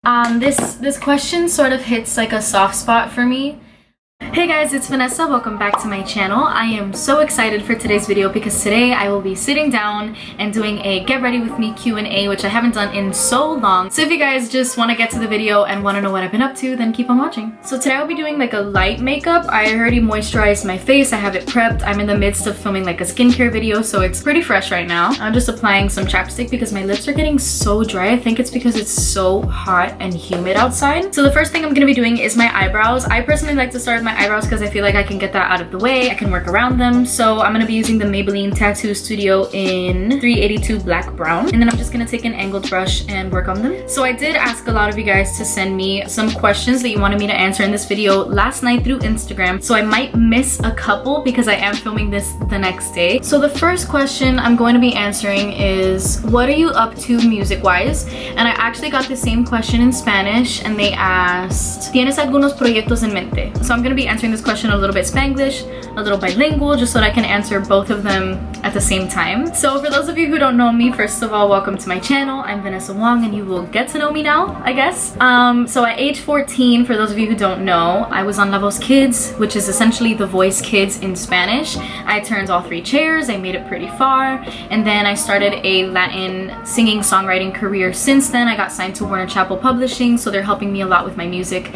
This question sort of hits like a soft spot for me. Hey guys, it's Vanessa. Welcome back to my channel. I am so excited for today's video because today I will be sitting down and doing a get ready with me Q&A, which I haven't done in so long. So if you guys just want to get to the video and want to know what I've been up to, then keep on watching. So today I'll be doing like a light makeup. I already moisturized my face. I have it prepped. I'm in the midst of filming like a skincare video, so it's pretty fresh right now. I'm just applying some chapstick because my lips are getting so dry. I think it's because it's so hot and humid outside. So the first thing I'm going to be doing is my eyebrows. I personally like to start with my eyebrows because I feel like I can get that out of the way. I can work around them. So I'm going to be using the Maybelline Tattoo Studio in 382 Black Brown. And then I'm just going to take an angled brush and work on them. So I did ask a lot of you guys to send me some questions that you wanted me to answer in this video last night through Instagram. So I might miss a couple because I am filming this the next day. So the first question I'm going to be answering is, what are you up to music-wise? And I actually got the same question in Spanish and they asked, ¿Tienes algunos proyectos en mente? So I'm going to be answering this question a little bit Spanglish, a little bilingual, just so that I can answer both of them at the same time. So for those of you who don't know me, first of all, welcome to my channel. I'm Vanessa Wong and you will get to know me now, I guess. So at age 14, for those of you who don't know, I was on La Voz Kids, which is essentially The Voice Kids in Spanish. I turned all 3 chairs, I made it pretty far, and then I started a Latin singing songwriting career. Since then, I got signed to Warner Chappell Publishing, so they're helping me a lot with my music.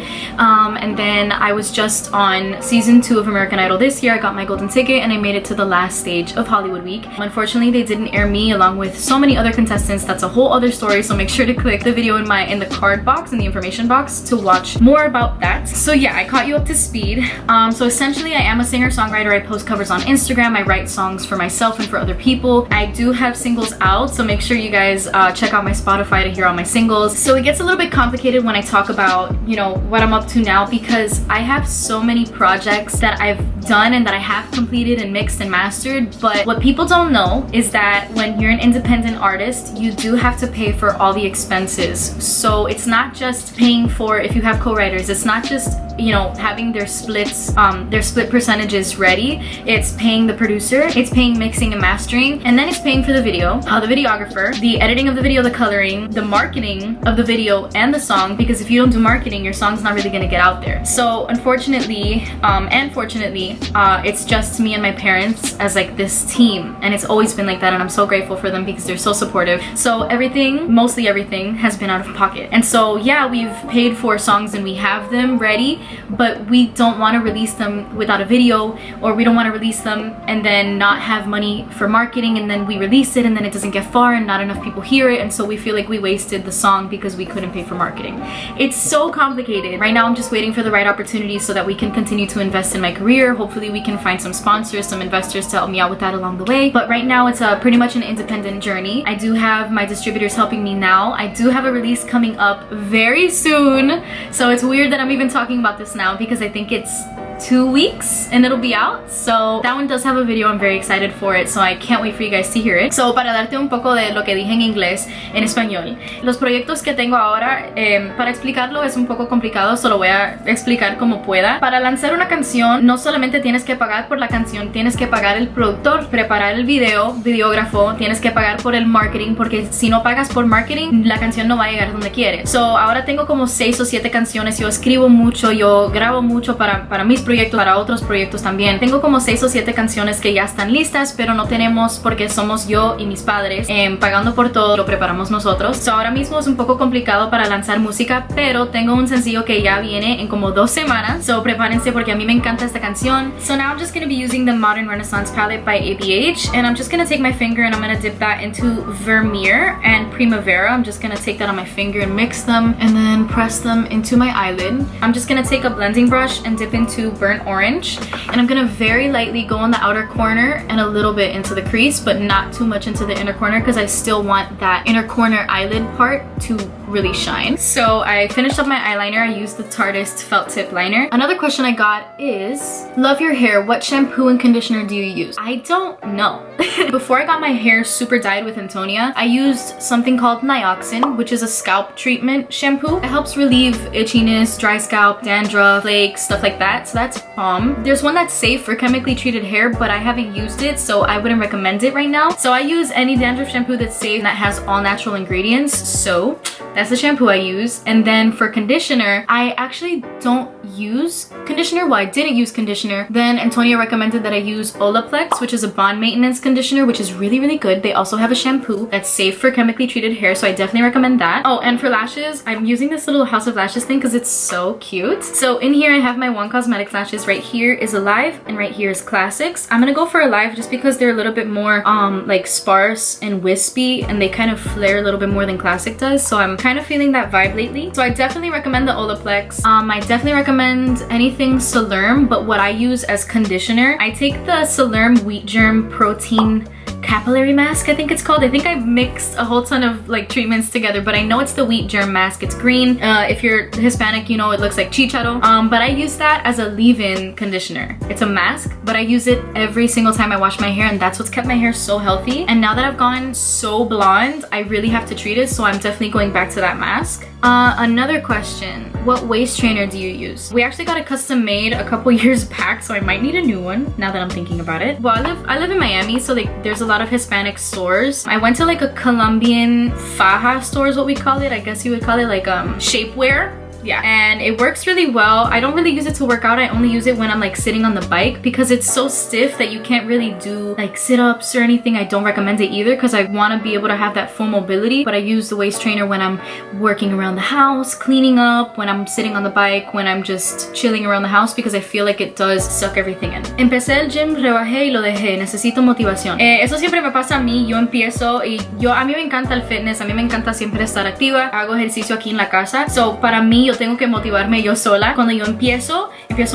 And then I was just on season 2 of American Idol this year. I got my golden ticket and I made it to the last stage of Hollywood Week. Unfortunately, they didn't air me along with so many other contestants. That's a whole other story, so make sure to click the video in the card box, in the information box, to watch more about that. So yeah, I caught you up to speed. So essentially, I am a singer-songwriter. I post covers on Instagram. I write songs for myself and for other people. I do have singles out, so make sure you guys check out my Spotify to hear all my singles. So it gets a little bit complicated when I talk about, you know, what I'm up to now, because I have so many projects that I've done and that I have completed and mixed and mastered. But what people don't know is that when you're an independent artist, you do have to pay for all the expenses. So it's not just paying for, if you have co-writers, it's not just, you know, having their splits, their split percentages ready. It's paying the producer, it's paying mixing and mastering, and then it's paying for the video, the videographer, the editing of the video, the coloring, the marketing of the video and the song, because if you don't do marketing, your song's not really gonna get out there. So unfortunately, and fortunately, it's just me and my parents as like this team, and it's always been like that, and I'm so grateful for them because they're so supportive. So everything, mostly everything, has been out of pocket. And so yeah, we've paid for songs and we have them ready, but we don't want to release them without a video, or we don't want to release them and then not have money for marketing, and then we release it and then it doesn't get far and not enough people hear it, and so we feel like we wasted the song because we couldn't pay for marketing. It's so complicated. Right now I'm just waiting for the right opportunity so that we can continue to invest in my career. Hopefully we can find some sponsors, some investors to help me out with that along the way. But right now it's pretty much an independent journey. I do have my distributors helping me now. I do have a release coming up very soon, so it's weird that I'm even talking about this now because I think it's 2 weeks and it'll be out. So that one does have a video. I'm very excited for it, so I can't wait for you guys to hear it. So para darte un poco de lo que dije en inglés en español, los proyectos que tengo ahora, para explicarlo es un poco complicado, solo voy a explicar como pueda. Para lanzar una canción no solamente tienes que pagar por la canción, tienes que pagar el productor, preparar el video, videógrafo, tienes que pagar por el marketing, porque si no pagas por marketing, la canción no va a llegar donde quieres. So ahora tengo como 6 o 7 canciones. Yo escribo mucho, yo grabo mucho para mis proyectos, para otros proyectos también. Tengo como 6 o 7 canciones que ya están listas, pero no tenemos, porque somos yo y mis padres pagando por todo, lo preparamos nosotros. So ahora mismo es un poco complicado para lanzar música, pero tengo un sencillo que ya viene en como 2 semanas. So prepárense porque a mí me encanta esta canción. So now I'm just going to be using the Modern Renaissance palette by ABH, and I'm just going to take my finger and I'm going to dip that into Vermeer and Primavera. I'm just going to take that on my finger and mix them and then press them into my eyelid. I'm just going to take a blending brush and dip into Burnt Orange, and I'm gonna very lightly go on the outer corner and a little bit into the crease, but not too much into the inner corner because I still want that inner corner eyelid part to really shine. So I finished up my eyeliner. I used the Tarteist felt tip liner. Another question I got is, love your hair, what shampoo and conditioner do you use? I don't know. Before I got my hair super dyed with Antonia, I used something called Nioxin, which is a scalp treatment shampoo. It helps relieve itchiness, dry scalp, dandruff, flakes, stuff like that. So that's bomb. There's one that's safe for chemically treated hair, but I haven't used it, so I wouldn't recommend it right now. So I use any dandruff shampoo that's safe and that has all natural ingredients. So That's the shampoo I use. And then for conditioner, I actually don't use conditioner. Well, I didn't use conditioner. Then Antonia recommended that I use Olaplex, which is a bond maintenance conditioner, which is really, really good. They also have a shampoo that's safe for chemically treated hair, so I definitely recommend that. Oh, and for lashes, I'm using this little House of Lashes thing because it's so cute. So in here, I have my One Cosmetics lashes. Right here is Alive, and right here is Classics. I'm gonna go for Alive just because they're a little bit more like sparse and wispy, and they kind of flare a little bit more than Classic does. So I'm kind of feeling that vibe lately. So I definitely recommend the Olaplex. I definitely recommend anything Solerm, but what I use as conditioner, I take the Solerm Wheat Germ Protein Capillary Mask, I think it's called. I think I've mixed a whole ton of like treatments together, but I know it's the Wheat Germ Mask. It's green. If you're Hispanic, you know it looks like chicharo. But I use that as a leave-in conditioner. It's a mask, but I use it every single time I wash my hair, and that's what's kept my hair so healthy. And now that I've gone so blonde, I really have to treat it, so I'm definitely going back to that mask. Another question, what waist trainer do you use? We actually got it custom made a couple years back, so I might need a new one now that I'm thinking about it. Well, I live in Miami, so like there's a lot of Hispanic stores. I went to like a Colombian faja store is what we call it. I guess you would call it like shapewear. Yeah, and it works really well. I don't really use it to work out. I only use it when I'm like sitting on the bike because it's so stiff that you can't really do like sit-ups or anything. I don't recommend it either because I want to be able to have that full mobility, but I use the waist trainer when I'm working around the house, cleaning up, when I'm sitting on the bike, when I'm just chilling around the house, because I feel like it does suck everything in. Empecé el gym, rebajé y lo dejé. Necesito motivación. Eso siempre me pasa a mí. Yo empiezo y a mí me encanta el fitness. A mí me encanta siempre estar activa. Hago ejercicio aquí en la casa. So, para mí, yo tengo que motivarme yo sola. Cuando yo empiezo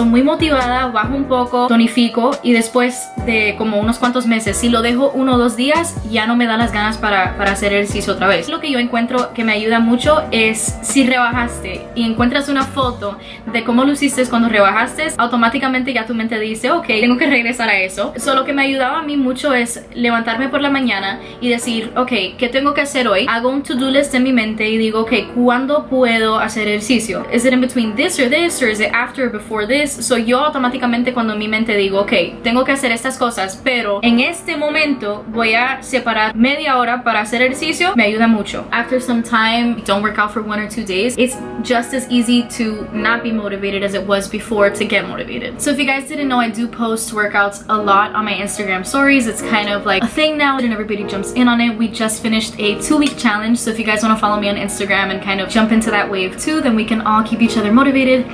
muy motivada, bajo un poco, tonifico, y después de como unos cuantos meses, si lo dejo 1 o 2 días, ya no me da las ganas para hacer ejercicio otra vez. Lo que yo encuentro que me ayuda mucho es si rebajaste y encuentras una foto de cómo luciste cuando rebajaste, automáticamente ya tu mente dice, ok, tengo que regresar a eso. So, lo que me ayudaba a mí mucho es levantarme por la mañana y decir, ok, ¿qué tengo que hacer hoy? Hago un to-do list en mi mente y digo, ok, ¿cuándo puedo hacer ejercicio? Is it in between this, or is it after or before this? So yo automáticamente cuando en mi mente digo, ok, tengo que hacer estas cosas, pero en este momento voy a separar media hora para hacer ejercicio, me ayuda mucho. After some time, don't work out for 1 or 2 days, it's just as easy to not be motivated as it was before to get motivated. So if you guys didn't know, I do post workouts a lot on my Instagram stories. It's kind of like a thing now and everybody jumps in on it. We just finished a 2-week challenge, so if you guys want to follow me on Instagram and kind of jump into that wave too, then we can all keep each other motivated.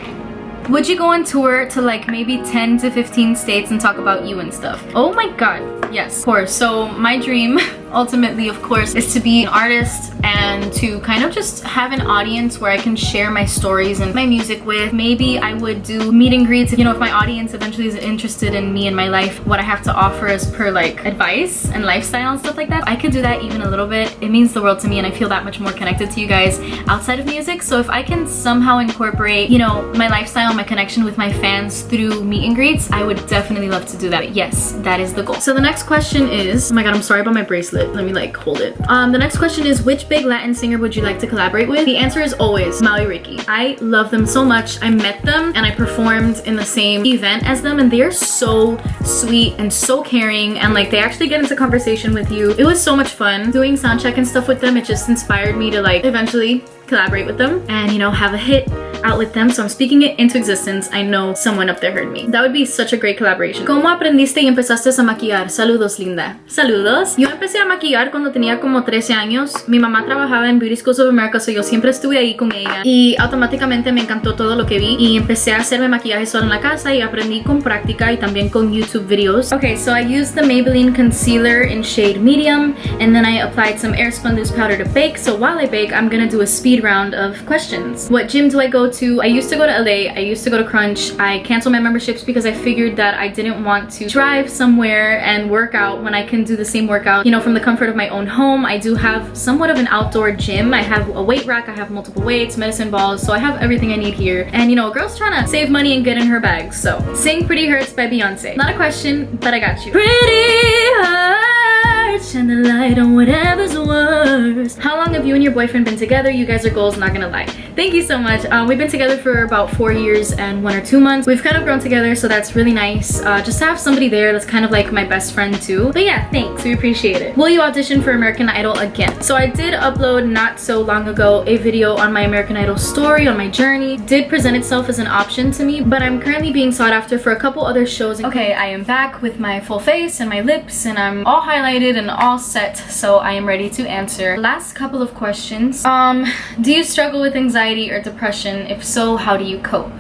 Would you go on tour to like maybe 10 to 15 states and talk about you and stuff? Oh my god, yes, of course. So my dream ultimately, of course, is to be an artist and to kind of just have an audience where I can share my stories and my music with. Maybe I would do meet and greets, you know, if my audience eventually is interested in me and my life, what I have to offer as per like advice and lifestyle and stuff like that. I could do that even a little bit. It means the world to me and I feel that much more connected to you guys outside of music. So if I can somehow incorporate, you know, my lifestyle, my connection with my fans through meet and greets, I would definitely love to do that. Yes, that is the goal. So the next question is, oh my god, I'm sorry about my bracelet. Let me like hold it. The next question is, which big Latin singer would you like to collaborate with? The answer is always Maui Ricky. I love them so much. I met them and I performed in the same event as them, and they are so sweet and so caring, and like they actually get into conversation with you. It was so much fun doing soundcheck and stuff with them. It just inspired me to like eventually collaborate with them and, you know, have a hit out with them. So I'm speaking it into existence. I know someone up there heard me. That would be such a great collaboration. ¿Cómo aprendiste y empezaste a maquillar? Saludos, linda. Saludos. Yo empecé a maquillar cuando tenía como 13 años. Mi mamá trabajaba en Beauty Schools of America, so yo siempre estuve ahí con ella y automáticamente me encantó todo lo que vi y empecé a hacerme maquillaje sola en la casa y aprendí con práctica y también con YouTube videos. Okay, so I used the Maybelline concealer in shade medium, and then I applied some Airspun loose powder to bake. So while I bake, I'm gonna do a speed round of questions. What gym do I go to? I used to go to LA. I used to go to Crunch. I canceled my memberships because I figured that I didn't want to drive somewhere and work out when I can do the same workout, you know, from the comfort of my own home. I do have somewhat of an outdoor gym. I have a weight rack. I have multiple weights, medicine balls. So I have everything I need here. And you know, a girl's trying to save money and get in her bag. So sing Pretty Hurts by Beyonce. Not a question, but I got you. Pretty Hurts, shine the light on whatever's worse. How long have you and your boyfriend been together? You guys are goals, not gonna lie. Thank you so much. We've been together for about 4 years and 1 or 2 months. We've kind of grown together, so that's really nice. Just to have somebody there that's kind of like my best friend too. But yeah, thanks, we appreciate it. Will you audition for American Idol again? So I did upload not so long ago a video on my American Idol story, on my journey. It did present itself as an option to me, but I'm currently being sought after for a couple other shows. Okay, I am back with my full face and my lips, and I'm all highlighted and all set, so I am ready to answer last couple of questions. Do you struggle with anxiety or depression? If so, how do you cope?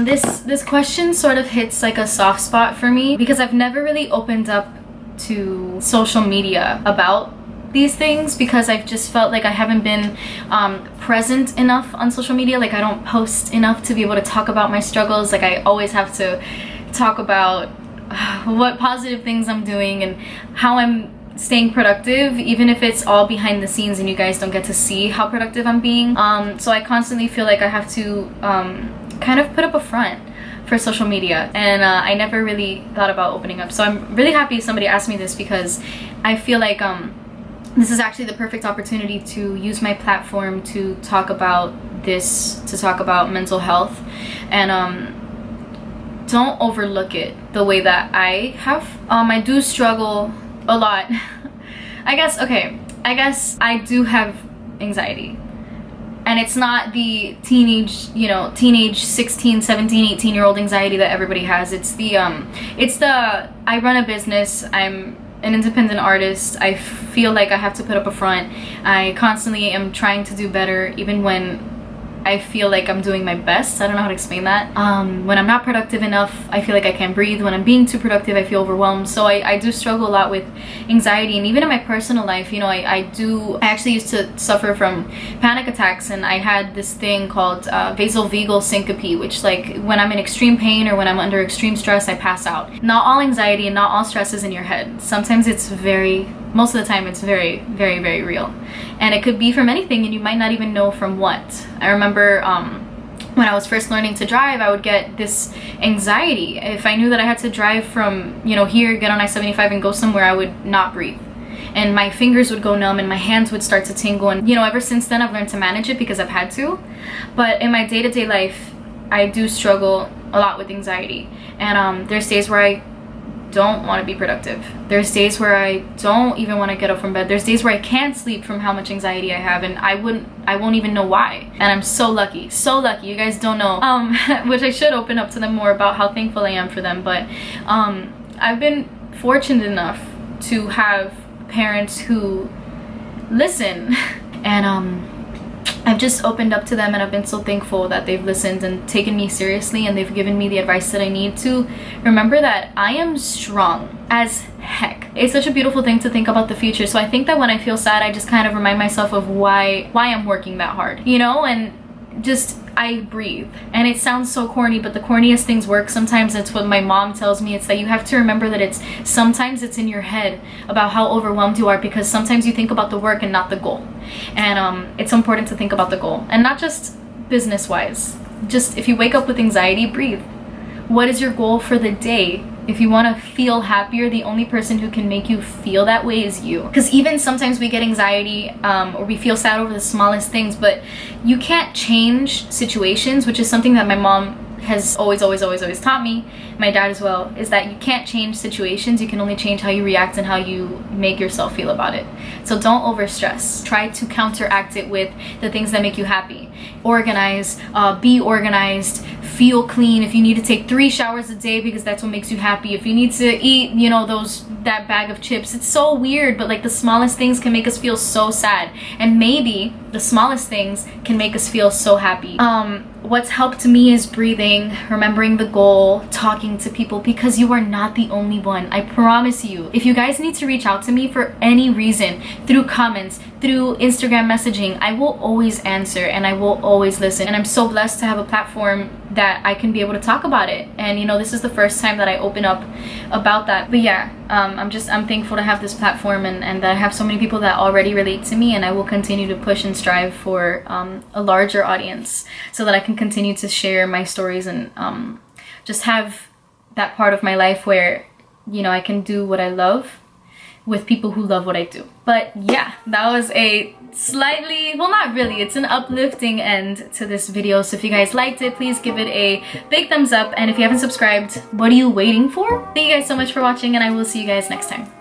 This question sort of hits like a soft spot for me because I've never really opened up to social media about these things because I've just felt like I haven't been present enough on social media. Like I don't post enough to be able to talk about my struggles. Like I always have to talk about what positive things I'm doing and how I'm staying productive, even if it's all behind the scenes and you guys don't get to see how productive I'm being. So I constantly feel like I have to kind of put up a front for social media, and I never really thought about opening up. So I'm really happy somebody asked me this because I feel like this is actually the perfect opportunity to use my platform to talk about this, to talk about mental health, and don't overlook it the way that I have. I do struggle a lot. I guess I do have anxiety, and it's not the teenage 16, 17, 18-year-old anxiety that everybody has. It's the I run a business, I'm an independent artist, I feel like I have to put up a front. I constantly am trying to do better even when I feel like I'm doing my best. I don't know how to explain that. When I'm not productive enough, I feel like I can't breathe. When I'm being too productive, I feel overwhelmed. So I do struggle a lot with anxiety, and even in my personal life, you know, I actually used to suffer from panic attacks, and I had this thing called vasovagal syncope, which, like, when I'm in extreme pain or when I'm under extreme stress, I pass out. Not all anxiety and not all stress is in your head. Sometimes it's most of the time it's very, very, very real, and it could be from anything and you might not even know from what. I remember when I was first learning to drive, I would get this anxiety if I knew that I had to drive from, you know, here, get on I-75 and go somewhere. I would not breathe, and my fingers would go numb and my hands would start to tingle, and you know, ever since then I've learned to manage it because I've had to. But in my day-to-day life, I do struggle a lot with anxiety, and there's days where I don't want to be productive. There's days where I don't even want to get up from bed. There's days where I can't sleep from how much anxiety I have, and I won't even know why. And I'm so lucky, you guys don't know, which I should open up to them more about how thankful I am for them. But I've been fortunate enough to have parents who listen, and I've just opened up to them, and I've been so thankful that they've listened and taken me seriously, and they've given me the advice that I need to remember that I am strong as heck. It's such a beautiful thing to think about the future. So I think that when I feel sad, I just kind of remind myself of why I'm working that hard, you know, and just I breathe. And it sounds so corny, but the corniest things work. Sometimes it's what my mom tells me. It's that you have to remember that sometimes it's in your head about how overwhelmed you are, because sometimes you think about the work and not the goal. And it's important to think about the goal, and not just business wise. Just if you wake up with anxiety, breathe. What is your goal for the day? If you want to feel happier, the only person who can make you feel that way is you. Because even sometimes we get anxiety or we feel sad over the smallest things, but you can't change situations, which is something that my mom has always taught me, my dad as well, is that you can't change situations. You can only change how you react and how you make yourself feel about it. So don't overstress. Try to counteract it with the things that make you happy. Organize, be organized, feel clean. If you need to take 3 showers a day because that's what makes you happy. If you need to eat, you know, that bag of chips. It's so weird, but like the smallest things can make us feel so sad, and maybe the smallest things can make us feel so happy. What's helped me is breathing, remembering the goal, talking to people, because you are not the only one. I promise you. If you guys need to reach out to me for any reason, through comments, through Instagram messaging, I will always answer and I will always listen. And I'm so blessed to have a platform that I can be able to talk about it. And you know, this is the first time that I open up about that. But yeah, I'm thankful to have this platform, and that I have so many people that already relate to me, and I will continue to push and strive for a larger audience so that I can continue to share my stories and just have that part of my life where, you know, I can do what I love with people who love what I do. But yeah, that was a slightly, well, not really, it's an uplifting end to this video. So if you guys liked it, please give it a big thumbs up, and if you haven't subscribed, what are you waiting for? Thank you guys so much for watching, and I will see you guys next time.